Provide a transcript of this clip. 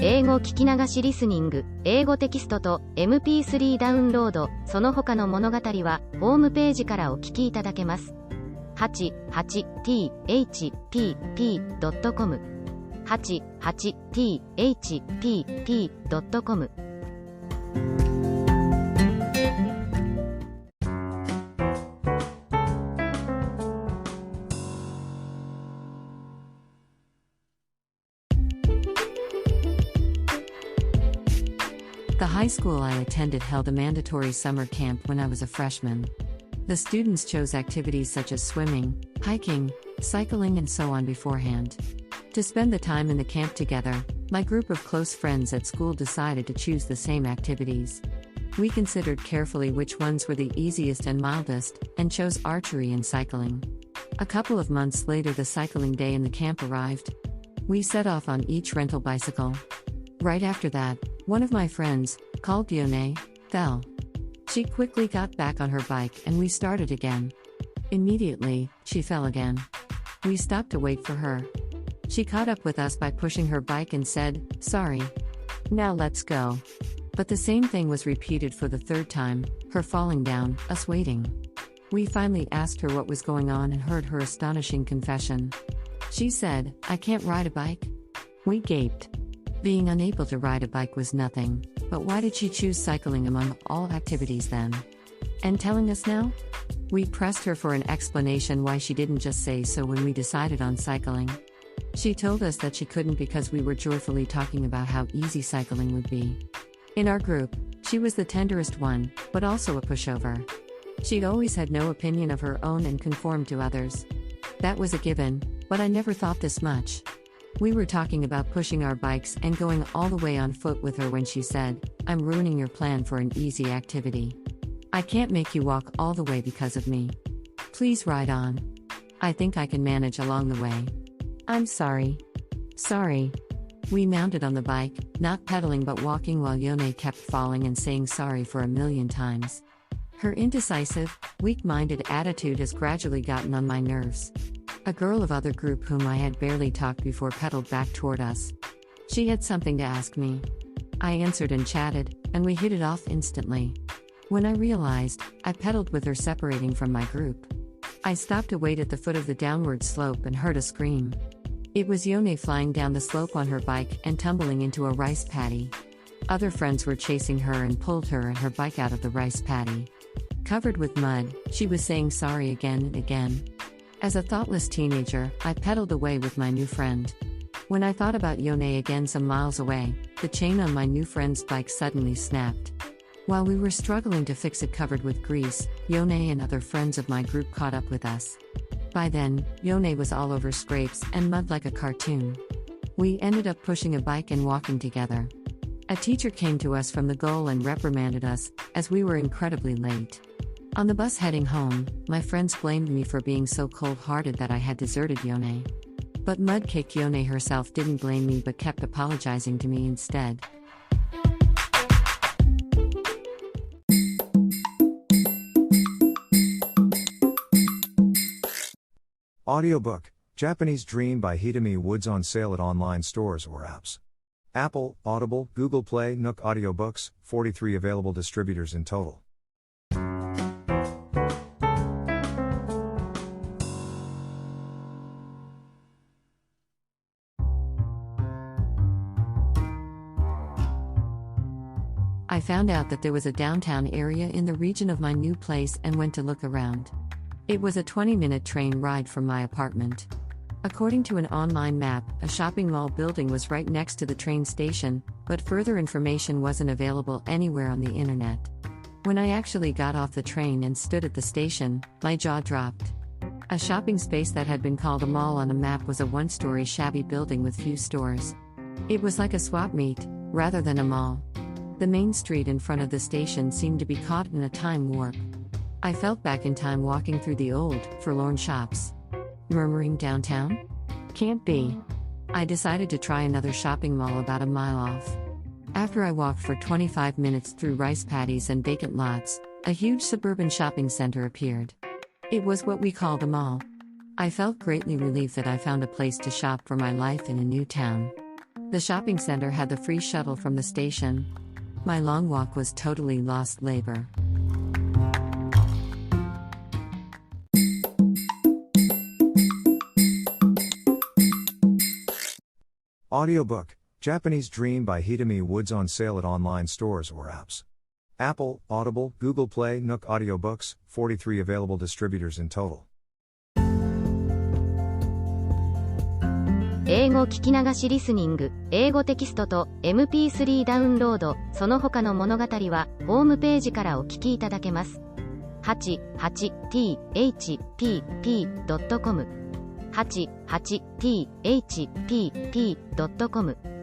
英語聞き流しリスニング、英語テキストと MP3 ダウンロード、その他の物語は、ホームページからお聞きいただけます。88thpp.com 88thpp.com The high school I attended held a mandatory summer camp when I was a freshman. The students chose activities such as swimming, hiking, cycling, and so on beforehand. To spend the time in the camp together, my group of close friends at school decided to choose the same activities. We considered carefully which ones were the easiest and mildest, and chose archery and cycling. A couple of months later, the cycling day in the camp arrived. We set off on each rental bicycle. Right after that, one of my friends, called Yone, fell. She quickly got back on her bike and we started again. Immediately, she fell again. We stopped to wait for her. She caught up with us by pushing her bike and said, "Sorry. Now let's go." But the same thing was repeated for the third time, her falling down, us waiting. We finally asked her what was going on and heard her astonishing confession. She said, "I can't ride a bike." We gaped. Being unable to ride a bike was nothing, but why did she choose cycling among all activities then? And telling us now? We pressed her for an explanation why she didn't just say so when we decided on cycling. She told us that she couldn't because we were joyfully talking about how easy cycling would be. In our group, she was the tenderest one, but also a pushover. She'd always had no opinion of her own and conformed to others. That was a given, but I never thought this much. We were talking about pushing our bikes and going all the way on foot with her when she said, "I'm ruining your plan for an easy activity. I can't make you walk all the way because of me. Please ride on. I think I can manage along the way. I'm sorry." Sorry. We mounted on the bike, not pedaling but walking while Yone kept falling and saying sorry for a million times. Her indecisive, weak-minded attitude has gradually gotten on my nerves. A girl of other group whom I had barely talked before pedaled back toward us. She had something to ask me. I answered and chatted, and we hit it off instantly. When I realized, I pedaled with her separating from my group. I stopped to wait at the foot of the downward slope and heard a scream. It was Yone flying down the slope on her bike and tumbling into a rice paddy. Other friends were chasing her and pulled her and her bike out of the rice paddy. Covered with mud, she was saying sorry again and again. As a thoughtless teenager, I pedaled away with my new friend. When I thought about Yone again some miles away, the chain on my new friend's bike suddenly snapped. While we were struggling to fix it covered with grease, Yone and other friends of my group caught up with us. By then, Yone was all over scrapes and mud like a cartoon. We ended up pushing a bike and walking together. A teacher came to us from the goal and reprimanded us, as we were incredibly late. On the bus heading home, my friends blamed me for being so cold-hearted that I had deserted Yone. But mud-caked Yone herself didn't blame me but kept apologizing to me instead. Audiobook, Japanese Dream by Hidemi Woods on sale at online stores or apps. Apple, Audible, Google Play, Nook Audiobooks, 43 available distributors in total. I found out that there was a downtown area in the region of my new place and went to look around. It was a 20-minute train ride from my apartment. According to an online map, a shopping mall building was right next to the train station, but further information wasn't available anywhere on the internet. When I actually got off the train and stood at the station, my jaw dropped. A shopping space that had been called a mall on a map was a one-story shabby building with few stores. It was like a swap meet, rather than a mall. The main street in front of the station seemed to be caught in a time warp. I felt back in time walking through the old, forlorn shops. Murmuring downtown? Can't be. I decided to try another shopping mall about a mile off. After I walked for 25 minutes through rice paddies and vacant lots, a huge suburban shopping center appeared. It was what we called a mall. I felt greatly relieved that I found a place to shop for my life in a new town. The shopping center had the free shuttle from the station. My long walk was totally lost labor. Audiobook, Japanese Dream by Hidemi Woods on sale at online stores or apps. Apple, Audible, Google Play, Nook Audiobooks, 43 available distributors in total. 英語聞き流しリスニング、英語テキストと MP3 ダウンロード、その他の物語は、ホームページからお聞きいただけます。88thpp.com 88thpp.com